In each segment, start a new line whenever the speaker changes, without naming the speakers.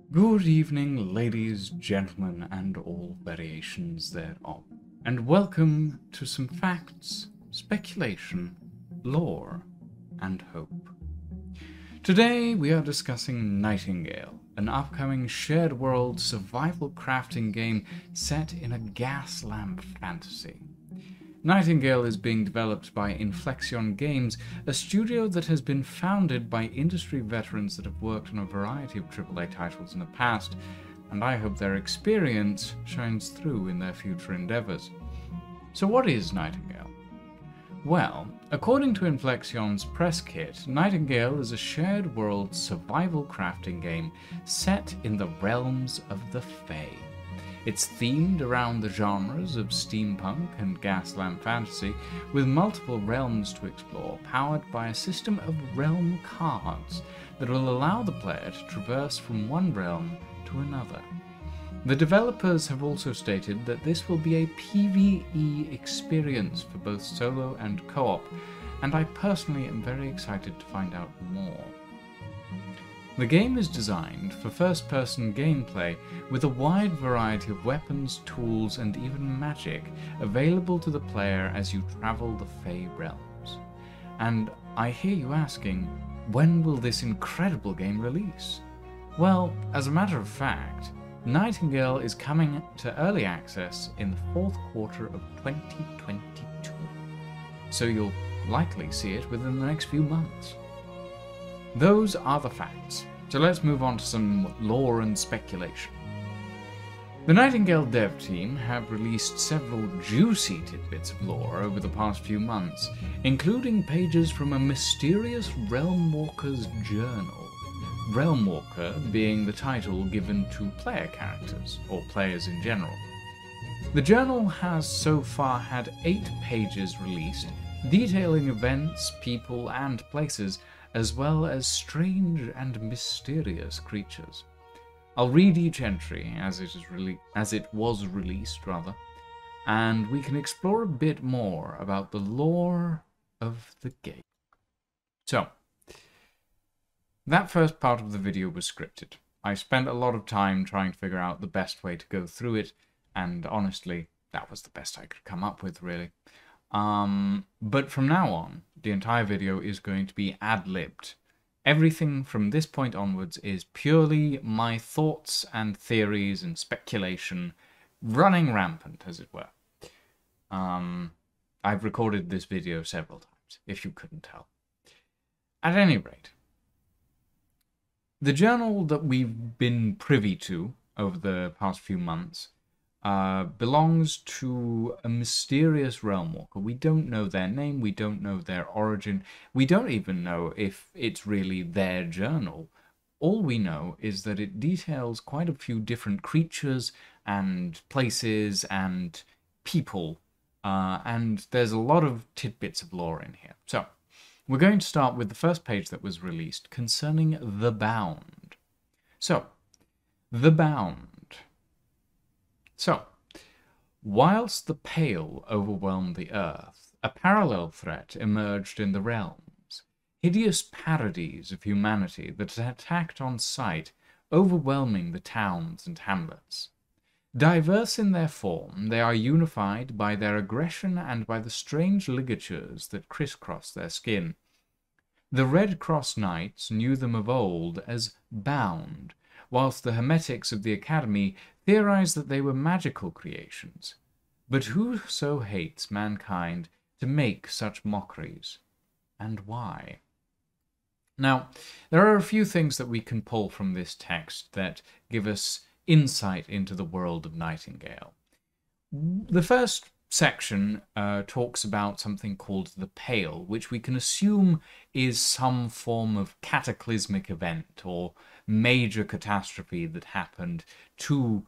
Good evening, ladies, gentlemen, and all variations thereof, and welcome to some facts, speculation, lore, and hope. Today we are discussing Nightingale, an upcoming shared world survival crafting game set in a gas lamp fantasy. Nightingale is being developed by Inflexion Games, a studio that has been founded by industry veterans that have worked on a variety of AAA titles in the past, and I hope their experience shines through in their future endeavors. So what is Nightingale? Well, according to Inflexion's press kit, Nightingale is a shared world survival crafting game set in the realms of the Fae. It's themed around the genres of steampunk and gas lamp fantasy, with multiple realms to explore, powered by a system of realm cards that will allow the player to traverse from one realm to another. The developers have also stated that this will be a PvE experience for both solo and co-op, and I personally am very excited to find out more. The game is designed for first-person gameplay with a wide variety of weapons, tools, and even magic available to the player as you travel the Fae realms. And I hear you asking, when will this incredible game release? Well, as a matter of fact, Nightingale is coming to early access in the fourth quarter of 2022, so you'll likely see it within the next few months. Those are the facts, so let's move on to some lore and speculation. The Nightingale dev team have released several juicy tidbits of lore over the past few months, including pages from a mysterious Realmwalker's journal. Realmwalker being the title given to player characters, or players in general. The journal has so far had 8 pages released, detailing events, people, and places, as well as strange and mysterious creatures. I'll read each entry as it was released, and we can explore a bit more about the lore of the game. So, that first part of the video was scripted. I spent a lot of time trying to figure out the best way to go through it, and honestly, that was the best I could come up with, really. But from now on, the entire video is going to be ad-libbed. Everything from this point onwards is purely my thoughts and theories and speculation running rampant, as it were. I've recorded this video several times, if you couldn't tell. At any rate, the journal that we've been privy to over the past few months belongs to a mysterious Realmwalker. We don't know their name, we don't know their origin, we don't even know if it's really their journal. All we know is that it details quite a few different creatures and places and people, and there's a lot of tidbits of lore in here. So, we're going to start with the first page that was released concerning The Bound. So, The Bound. So, whilst the Pale overwhelmed the Earth, a parallel threat emerged in the realms. Hideous parodies of humanity that attacked on sight, overwhelming the towns and hamlets. Diverse in their form, they are unified by their aggression and by the strange ligatures that crisscross their skin. The Red Cross Knights knew them of old as bound, whilst the Hermetics of the Academy theorized that they were magical creations. But who so hates mankind to make such mockeries? And why? Now, there are a few things that we can pull from this text that give us insight into the world of Nightingale. The first section talks about something called the Pale, which we can assume is some form of cataclysmic event or major catastrophe that happened to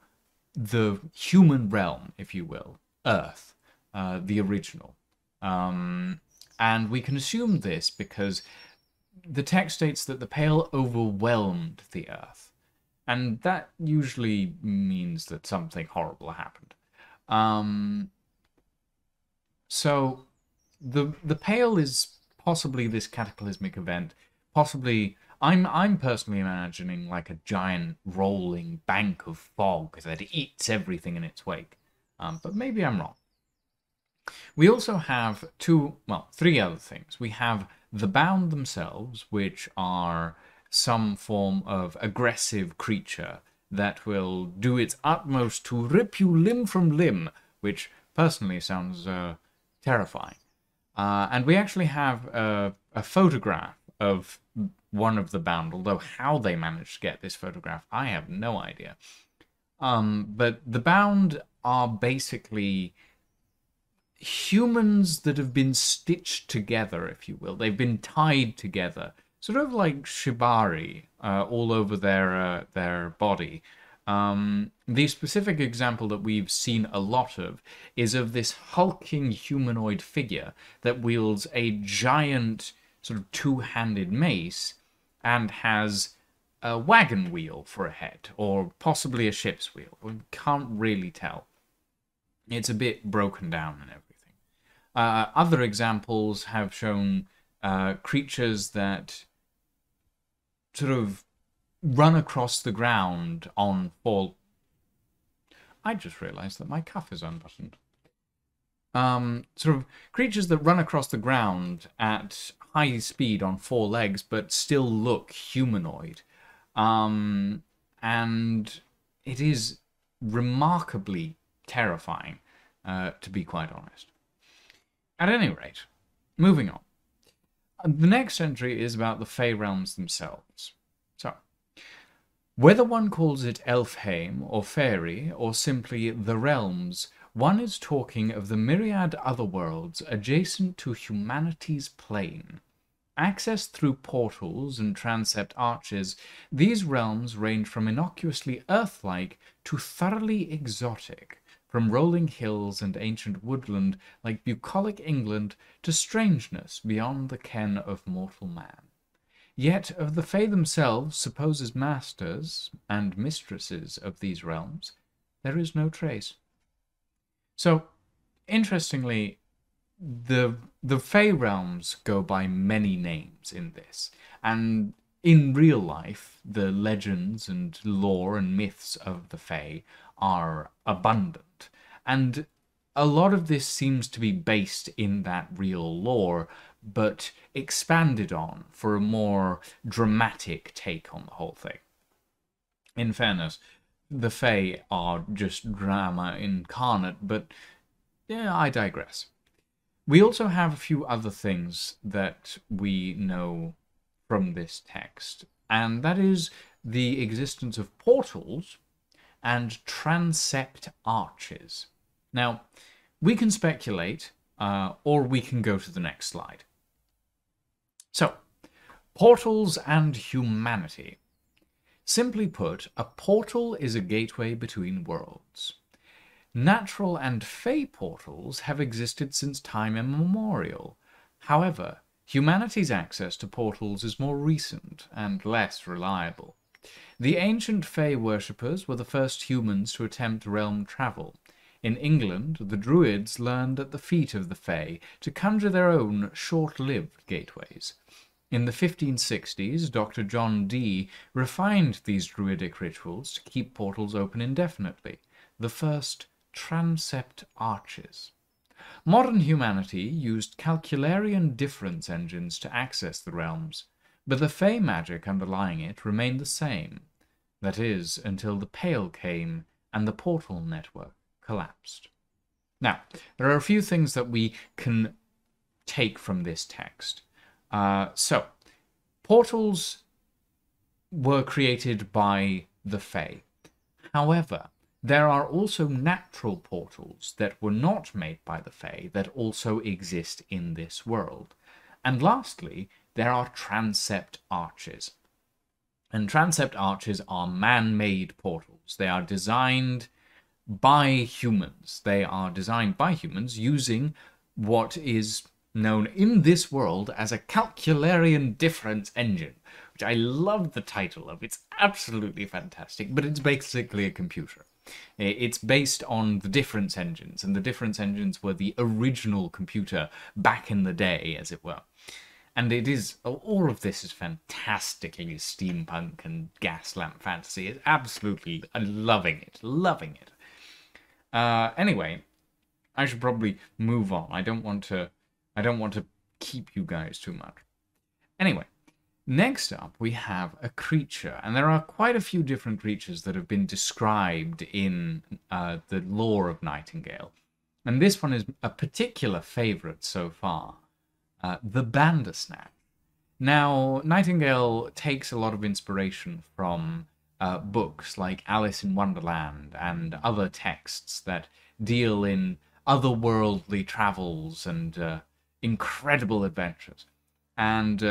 the human realm, if you will, Earth, the original. And we can assume this because the text states that the Pale overwhelmed the Earth. And that usually means that something horrible happened. So the Pale is possibly this cataclysmic event, possibly I'm personally imagining like a giant rolling bank of fog that eats everything in its wake. But maybe I'm wrong. We also have three other things. We have the bound themselves, which are some form of aggressive creature that will do its utmost to rip you limb from limb, which personally sounds terrifying. And we actually have a photograph of one of the bound, although how they managed to get this photograph, I have no idea. But the bound are basically humans that have been stitched together, if you will. They've been tied together, sort of like shibari, all over their body. The specific example that we've seen a lot of is of this hulking humanoid figure that wields a giant sort of two-handed mace and has a wagon wheel for a head, or possibly a ship's wheel. We can't really tell. It's a bit broken down and everything. Other examples have shown creatures that sort of run across the ground on four... I just realized that my cuff is unbuttoned. Sort of creatures that run across the ground at high speed on four legs, but still look humanoid. And it is remarkably terrifying, to be quite honest. At any rate, moving on. The next entry is about the Fey realms themselves. So, whether one calls it Elfheim or Fairy or simply the realms, one is talking of the myriad other worlds adjacent to humanity's plane. Accessed through portals and transept arches, these realms range from innocuously Earth-like to thoroughly exotic, from rolling hills and ancient woodland like bucolic England to strangeness beyond the ken of mortal man. Yet of the Fae themselves, supposed masters and mistresses of these realms, there is no trace. So, interestingly, the Fae realms go by many names in this, and in real life, the legends and lore and myths of the Fae are abundant. And a lot of this seems to be based in that real lore, but expanded on for a more dramatic take on the whole thing. In fairness, the Fae are just drama incarnate, but yeah, I digress. We also have a few other things that we know from this text, and that is the existence of portals and transept arches. Now, we can speculate, or we can go to the next slide. So, portals and humanity. Simply put, a portal is a gateway between worlds. Natural and Fey portals have existed since time immemorial. However, humanity's access to portals is more recent and less reliable. The ancient Fey worshippers were the first humans to attempt realm travel. In England, the Druids learned at the feet of the Fey to conjure their own short-lived gateways. In the 1560s, Dr. John Dee refined these druidic rituals to keep portals open indefinitely, the first transept arches. Modern humanity used calcularian difference engines to access the realms, but the Fey magic underlying it remained the same. That is, until the Pale came and the portal network collapsed. Now, there are a few things that we can take from this text. So, portals were created by the Fae. However, there are also natural portals that were not made by the Fae that also exist in this world. And lastly, there are transept arches. And transept arches are man-made portals. They are designed by humans. They are designed by humans using what is known in this world as a calcularian difference engine, which I love the title of. It's absolutely fantastic, but it's basically a computer. It's based on the difference engines, and the difference engines were the original computer back in the day, as it were. And it is, all of this is fantastically steampunk and gas lamp fantasy. It's absolutely loving it, loving it. Anyway, I should probably move on. I don't want to keep you guys too much. Anyway, next up we have a creature, and there are quite a few different creatures that have been described in the lore of Nightingale. And this one is a particular favourite so far, the Bandersnatch. Now, Nightingale takes a lot of inspiration from books like Alice in Wonderland and other texts that deal in otherworldly travels and incredible adventures. And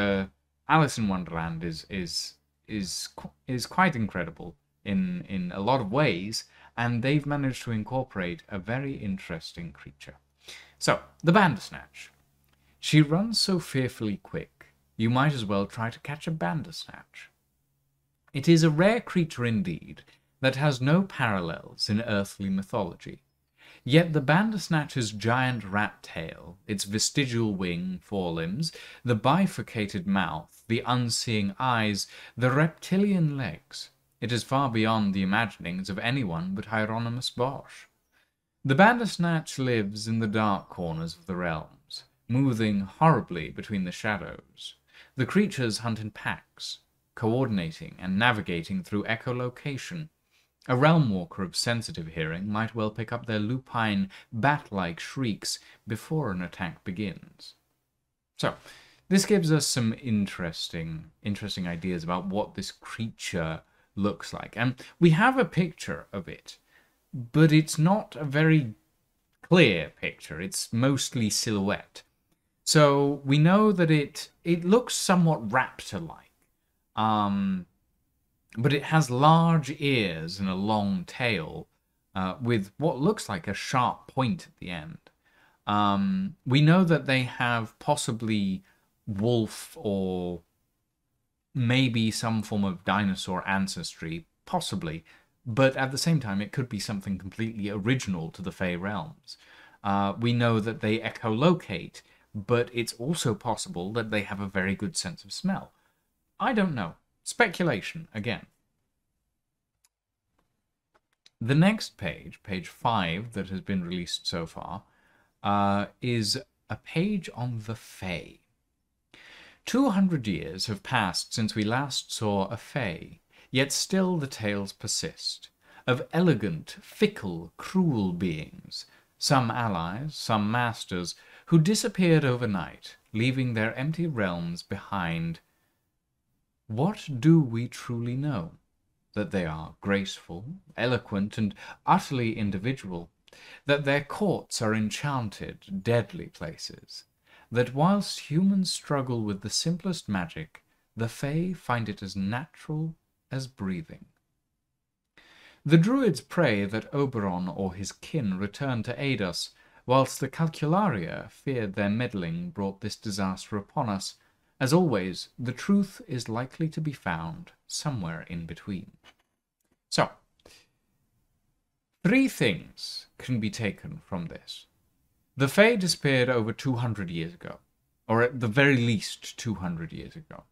Alice in Wonderland is quite incredible in a lot of ways, and they've managed to incorporate a very interesting creature. So, the Bandersnatch. She runs so fearfully quick, you might as well try to catch a Bandersnatch. It is a rare creature indeed, that has no parallels in earthly mythology. Yet the Bandersnatch's giant rat tail, its vestigial wing, forelimbs, the bifurcated mouth, the unseeing eyes, the reptilian legs, it is far beyond the imaginings of anyone but Hieronymus Bosch. The Bandersnatch lives in the dark corners of the realms, moving horribly between the shadows. The creatures hunt in packs, coordinating and navigating through echolocation. A realm walker of sensitive hearing might well pick up their lupine, bat-like shrieks before an attack begins. So, this gives us some interesting ideas about what this creature looks like. And we have a picture of it, but it's not a very clear picture. It's mostly silhouette. So we know that it looks somewhat raptor-like. But it has large ears and a long tail with what looks like a sharp point at the end. We know that they have possibly wolf or maybe some form of dinosaur ancestry, possibly, but at the same time it could be something completely original to the Fey realms. We know that they echolocate, but it's also possible that they have a very good sense of smell. I don't know. Speculation, again. The next page, page 5, that has been released so far, is a page on the Fae. 200 years have passed since we last saw a Fae, yet still the tales persist, of elegant, fickle, cruel beings, some allies, some masters, who disappeared overnight, leaving their empty realms behind. What do we truly know? That they are graceful, eloquent, and utterly individual, that their courts are enchanted, deadly places, that whilst humans struggle with the simplest magic, the Fae find it as natural as breathing. The Druids pray that Oberon or his kin return to aid us, whilst the Calcularia feared their meddling brought this disaster upon us. As always, the truth is likely to be found somewhere in between. So, 3 things can be taken from this. The Fae disappeared over 200 years ago, or at the very least 200 years ago.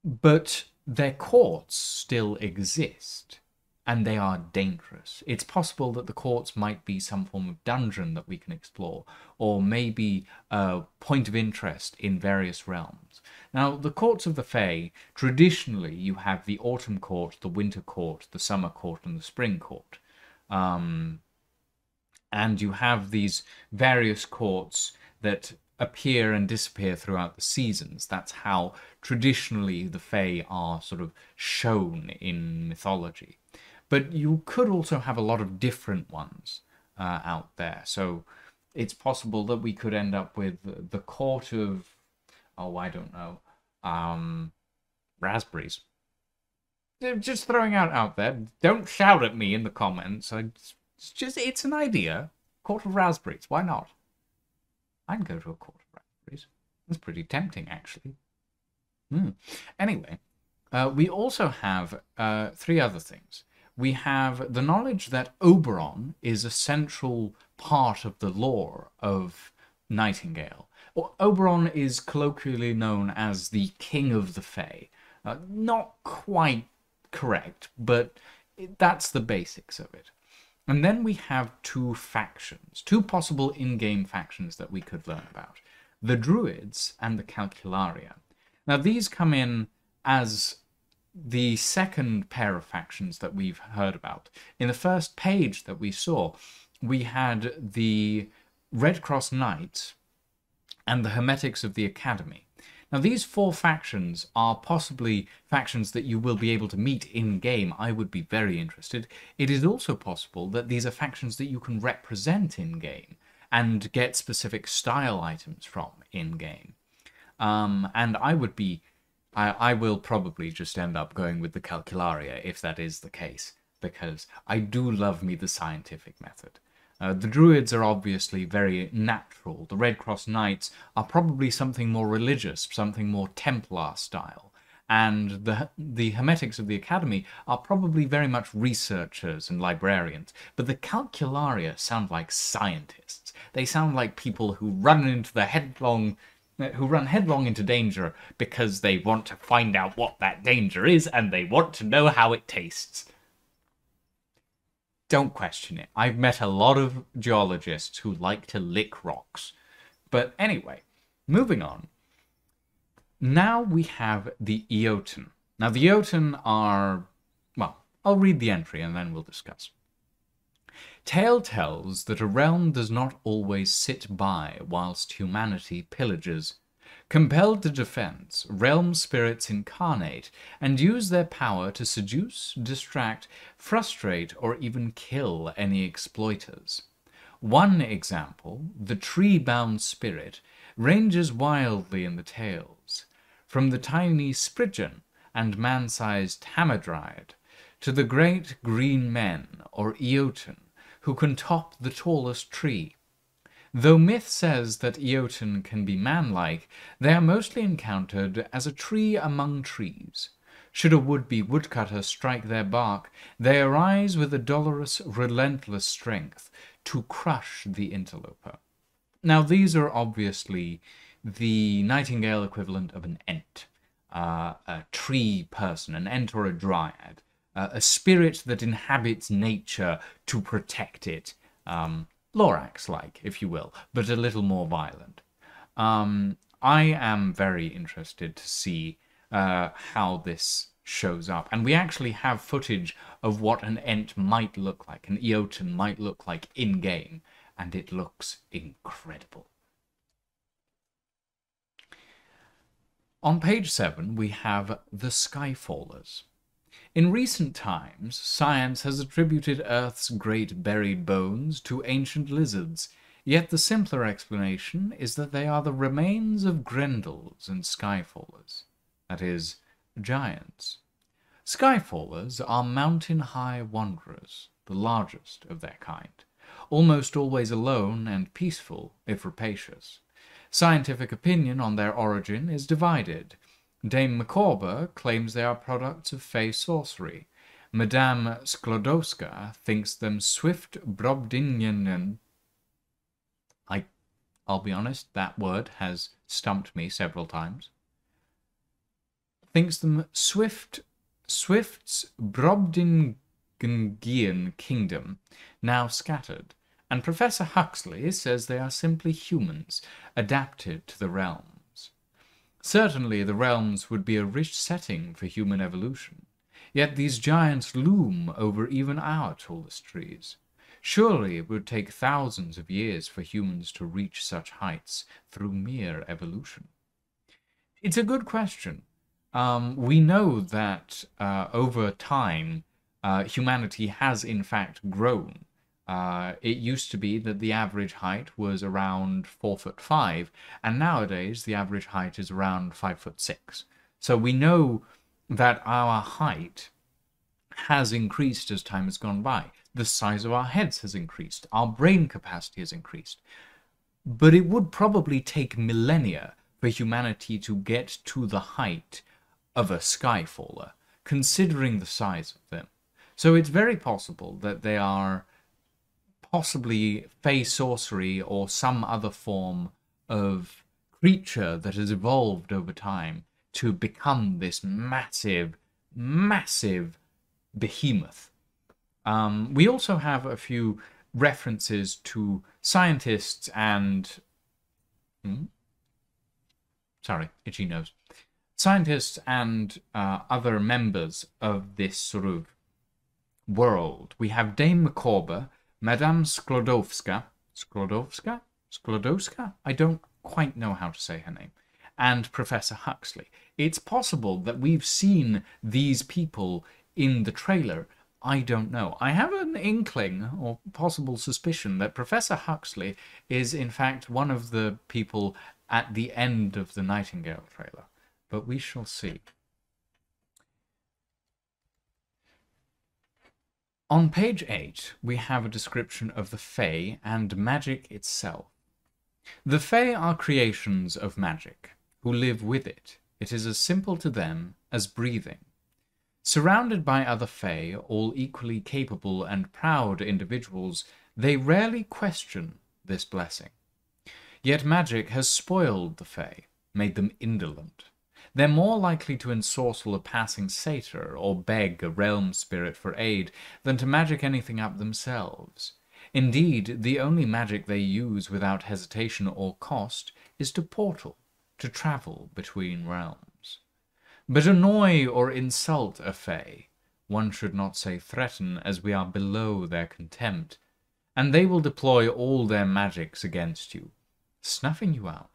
But their courts still exist, and they are dangerous. It's possible that the courts might be some form of dungeon that we can explore, or maybe a point of interest in various realms. Now, the courts of the Fae, traditionally you have the autumn court, the winter court, the summer court, and the spring court. And you have these various courts that appear and disappear throughout the seasons. That's how traditionally the Fae are sort of shown in mythology. But you could also have a lot of different ones out there. So it's possible that we could end up with the court of, oh, I don't know, raspberries. Just throwing out there. Don't shout at me in the comments. It's an idea. Court of raspberries. Why not? I can go to a court of raspberries. That's pretty tempting, actually. Anyway, we also have 3 other things. We have the knowledge that Oberon is a central part of the lore of Nightingale, Oberon is colloquially known as the King of the Fae. Not quite correct, but that's the basics of it. And then we have two factions, two possible in-game factions that we could learn about. The Druids and the Calcularia. Now these come in as the second pair of factions that we've heard about. In the first page that we saw, we had the Red Cross Knights and the Hermetics of the Academy. Now, these four factions are possibly factions that you will be able to meet in-game. I would be very interested. It is also possible that these are factions that you can represent in-game and get specific style items from in-game. And I will probably just end up going with the Calcularia if that is the case, because I do love me the scientific method. The Druids are obviously very natural. The Red Cross Knights are probably something more religious, something more Templar style. And the Hermetics of the Academy are probably very much researchers and librarians. But the Calcularia sound like scientists. They sound like people who run headlong into danger because they want to find out what that danger is and they want to know how it tastes. Don't question it. I've met a lot of geologists who like to lick rocks. But anyway, moving on. Now we have the Eoten. Now the Eoten are... well, I'll read the entry and then we'll discuss. Tale tells that a realm does not always sit by whilst humanity pillages. Compelled to defense, realm spirits incarnate and use their power to seduce, distract, frustrate, or even kill any exploiters. One example, the tree-bound spirit, ranges wildly in the tales, from the tiny Spriggan and man-sized Hamadryad to the great green men, or Eoten, who can top the tallest tree. Though myth says that Eoten can be manlike, they are mostly encountered as a tree among trees. Should a would-be woodcutter strike their bark, they arise with a dolorous, relentless strength to crush the interloper. Now, these are obviously the Nightingale equivalent of an Ent, a tree person, an Ent or a Dryad, a spirit that inhabits nature to protect it. Lorax-like, if you will, but a little more violent. I am very interested to see how this shows up. And we actually have footage of what an Ent might look like, an Eoten might look like in-game, and it looks incredible. On page 7, we have the Skyfallers. In recent times, science has attributed Earth's great buried bones to ancient lizards, yet the simpler explanation is that they are the remains of Grendels and Skyfallers, that is, giants. Skyfallers are mountain-high wanderers, the largest of their kind, almost always alone and peaceful, if rapacious. Scientific opinion on their origin is divided. Dame Micawber claims they are products of fey sorcery. Madame Sklodowska thinks them swift Brobdingnanen. I'll be honest, that word has stumped me several times. Thinks them Swift's Brobdingnagian kingdom, now scattered. And Professor Huxley says they are simply humans, adapted to the realm. Certainly the realms would be a rich setting for human evolution, yet these giants loom over even our tallest trees. Surely it would take thousands of years for humans to reach such heights through mere evolution. It's a good question. We know that over time humanity has in fact grown. It used to be that the average height was around 4'5", and nowadays the average height is around 5'6". So we know that our height has increased as time has gone by. The size of our heads has increased. Our brain capacity has increased. But it would probably take millennia for humanity to get to the height of a Skyfaller, considering the size of them. So it's very possible that they are possibly fey sorcery or some other form of creature that has evolved over time to become this massive, massive behemoth. We also have a few references to scientists and... Sorry, itchy nose. Scientists and other members of this sort of world. We have Dame Micawber, Madame Sklodowska. Sklodowska? I don't quite know how to say her name. And Professor Huxley. It's possible that we've seen these people in the trailer. I don't know. I have an inkling or possible suspicion that Professor Huxley is in fact one of the people at the end of the Nightingale trailer. But we shall see. On page 8, we have a description of the Fae and magic itself. The Fae are creations of magic, who live with it. It is as simple to them as breathing. Surrounded by other Fae, all equally capable and proud individuals, they rarely question this blessing. Yet magic has spoiled the Fae, made them indolent. They're more likely to ensorcel a passing satyr or beg a realm spirit for aid than to magic anything up themselves. Indeed, the only magic they use without hesitation or cost is to portal, to travel between realms. But annoy or insult a Fae, one should not say threaten, as we are below their contempt, and they will deploy all their magics against you, snuffing you out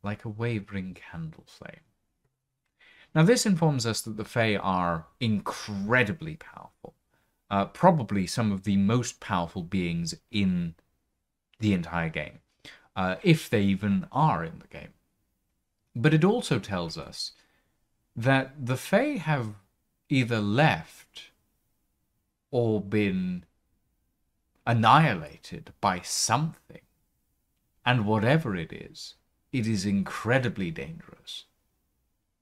like a wavering candle flame. Now this informs us that the Fae are incredibly powerful, probably some of the most powerful beings in the entire game, if they even are in the game. But it also tells us that the Fae have either left or been annihilated by something, and whatever it is incredibly dangerous.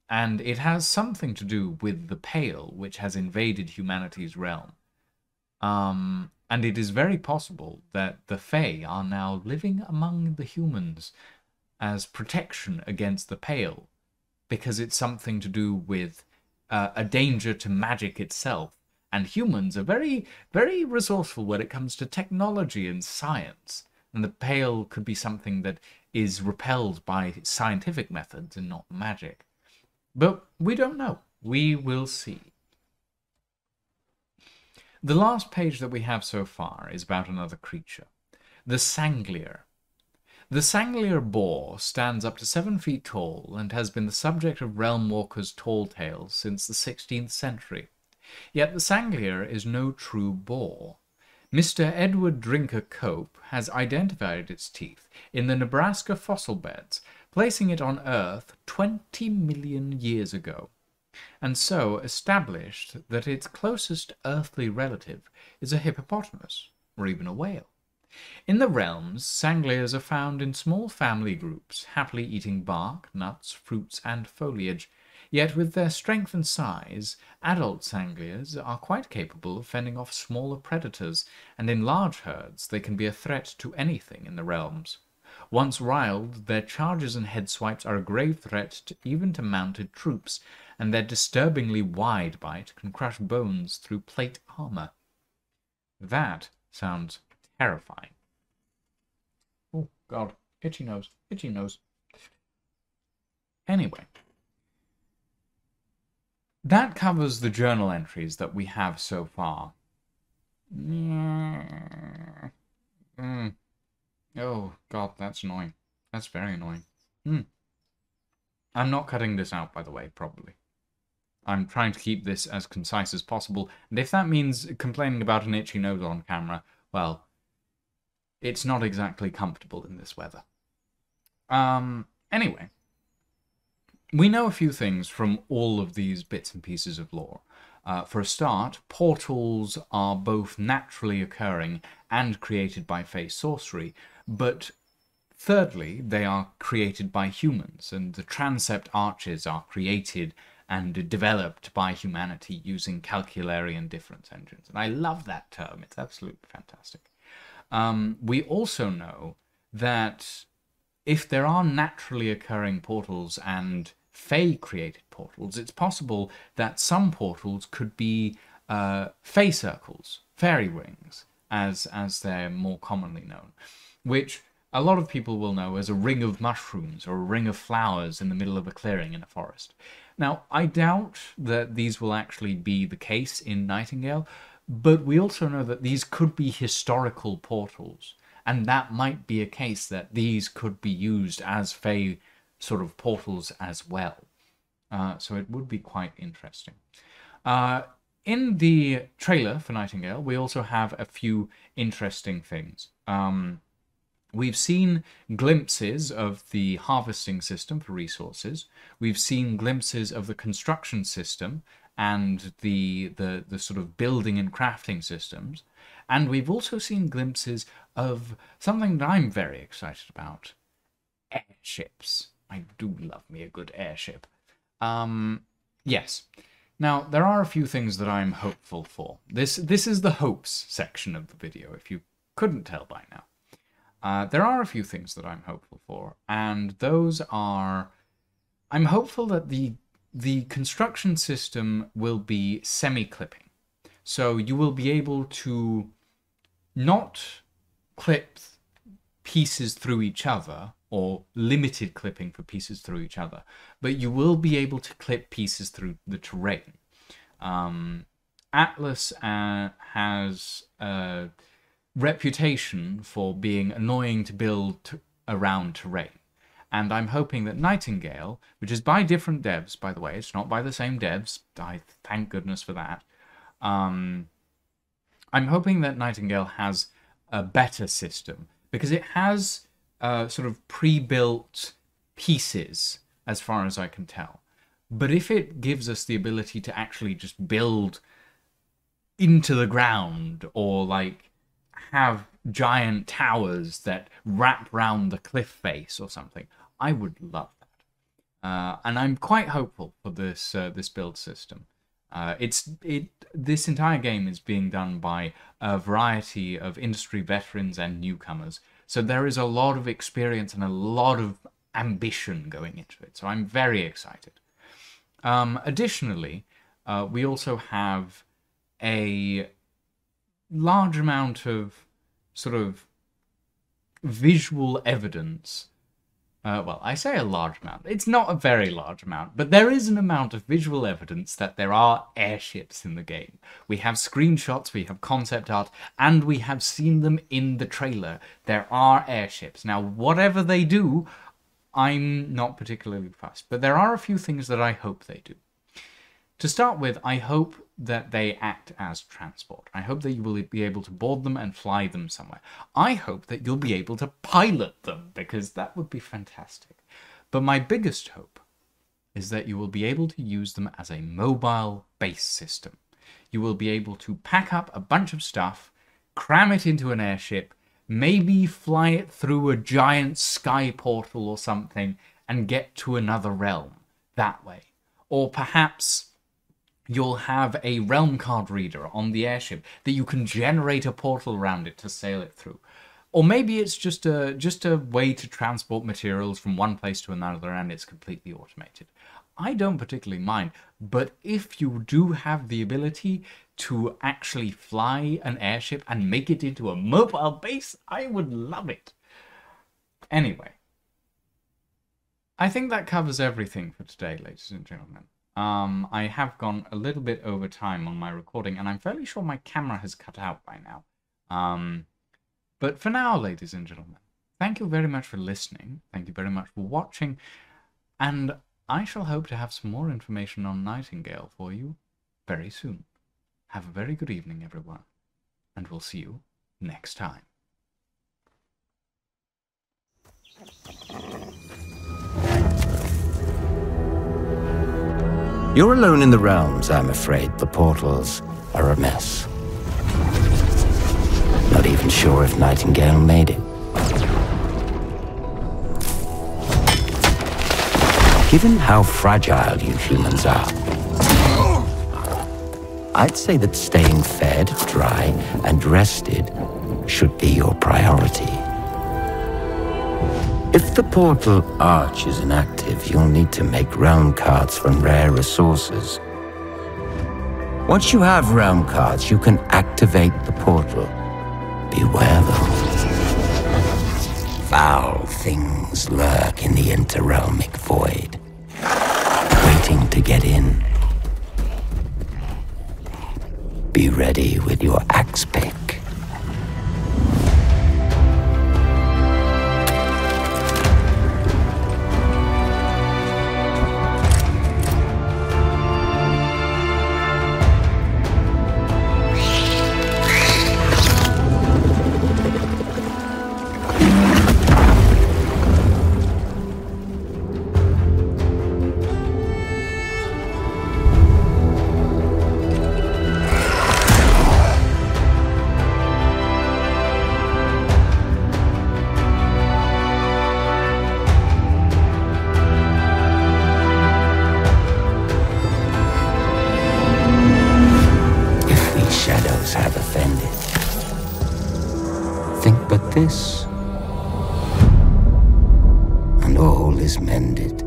And it has something to do with the Pale, which has invaded humanity's realm. And it is very possible that the Fae are now living among the humans as protection against the Pale, because it's something to do with a danger to magic itself. And humans are very, very resourceful when it comes to technology and science. And the Pale could be something that is repelled by scientific methods and not magic. But we don't know. We will see. The last page that we have so far is about another creature, the Sanglier. The Sanglier boar stands up to 7 feet tall and has been the subject of realm walkers' tall tales since the 16th century. Yet the Sanglier is no true boar. Mr. Edward Drinker Cope has identified its teeth in the Nebraska fossil beds, placing it on Earth 20 million years ago, and so established that its closest earthly relative is a hippopotamus, or even a whale. In the realms, Sangliers are found in small family groups, happily eating bark, nuts, fruits, and foliage. Yet with their strength and size, adult Sangliers are quite capable of fending off smaller predators, and in large herds they can be a threat to anything in the realms. Once riled, their charges and head swipes are a grave threat even to mounted troops, and their disturbingly wide bite can crush bones through plate armor. That sounds terrifying. Oh, God. Itchy nose. Itchy nose. Anyway. That covers the journal entries that we have so far. Oh, God, that's annoying. That's very annoying. I'm not cutting this out, by the way, probably. I'm trying to keep this as concise as possible, and if that means complaining about an itchy nose on camera, well, it's not exactly comfortable in this weather. Anyway, we know a few things from all of these bits and pieces of lore. For a start, portals are both naturally occurring and created by Fae sorcery, but thirdly, they are created by humans, and the transept arches are created and developed by humanity using calcularian difference engines. And I love that term. It's absolutely fantastic. We also know that if there are naturally occurring portals and Fae-created portals, it's possible that some portals could be Fae circles, fairy rings, as they're more commonly known, which a lot of people will know as a ring of mushrooms or a ring of flowers in the middle of a clearing in a forest. Now, I doubt that these will actually be the case in Nightingale, but we also know that these could be historical portals, and that might be a case that these could be used as Fae sort of portals as well. So it would be quite interesting. In the trailer for Nightingale, we also have a few interesting things. We've seen glimpses of the harvesting system for resources. We've seen glimpses of the construction system and the sort of building and crafting systems. And we've also seen glimpses of something that I'm very excited about. Airships. I do love me a good airship. Yes. Now, there are a few things that I'm hopeful for. This is the hopes section of the video, if you couldn't tell by now. There are a few things that I'm hopeful for, and those are... I'm hopeful that the construction system will be semi-clipping. So you will be able to not clip pieces through each other, or limited clipping for pieces through each other, but you will be able to clip pieces through the terrain. Atlas has a reputation for being annoying to build around terrain, and I'm hoping that Nightingale, which is by different devs, by the way, it's not by the same devs, I thank goodness for that, I'm hoping that Nightingale has a better system, because it has sort of pre-built pieces, as far as I can tell. But if it gives us the ability to actually just build into the ground, or like have giant towers that wrap round the cliff face or something, I would love that. And I'm quite hopeful for this this build system. This entire game is being done by a variety of industry veterans and newcomers, so there is a lot of experience and a lot of ambition going into it, so I'm very excited. Additionally, we also have a large amount of sort of visual evidence. Well, I say a large amount. It's not a very large amount, but there is an amount of visual evidence that there are airships in the game. We have screenshots, we have concept art, and we have seen them in the trailer. There are airships. Now, whatever they do, I'm not particularly fussed, but there are a few things that I hope they do. To start with, I hope that they act as transport. I hope that you will be able to board them and fly them somewhere. I hope that you'll be able to pilot them, because that would be fantastic. But my biggest hope is that you will be able to use them as a mobile base system. You will be able to pack up a bunch of stuff, cram it into an airship, maybe fly it through a giant sky portal or something, and get to another realm that way. Or perhaps you'll have a realm card reader on the airship that you can generate a portal around it to sail it through. Or maybe it's just a way to transport materials from one place to another and it's completely automated. I don't particularly mind, but if you do have the ability to actually fly an airship and make it into a mobile base, I would love it. Anyway, I think that covers everything for today, ladies and gentlemen. I have gone a little bit over time on my recording, and I'm fairly sure my camera has cut out by now. But for now, ladies and gentlemen, thank you very much for listening. Thank you very much for watching, and I shall hope to have some more information on Nightingale for you very soon. Have a very good evening, everyone, and we'll see you next time.
You're alone in the realms, I'm afraid. The portals are a mess. Not even sure if Nightingale made it. Given how fragile you humans are, I'd say that staying fed, dry, and rested should be your priority. If the portal arch is inactive, you'll need to make realm cards from rare resources. Once you have realm cards, you can activate the portal. Beware though. Foul things lurk in the interrealmic void, waiting to get in. Be ready with your axe pick. Have offended. Think but this, and all is mended.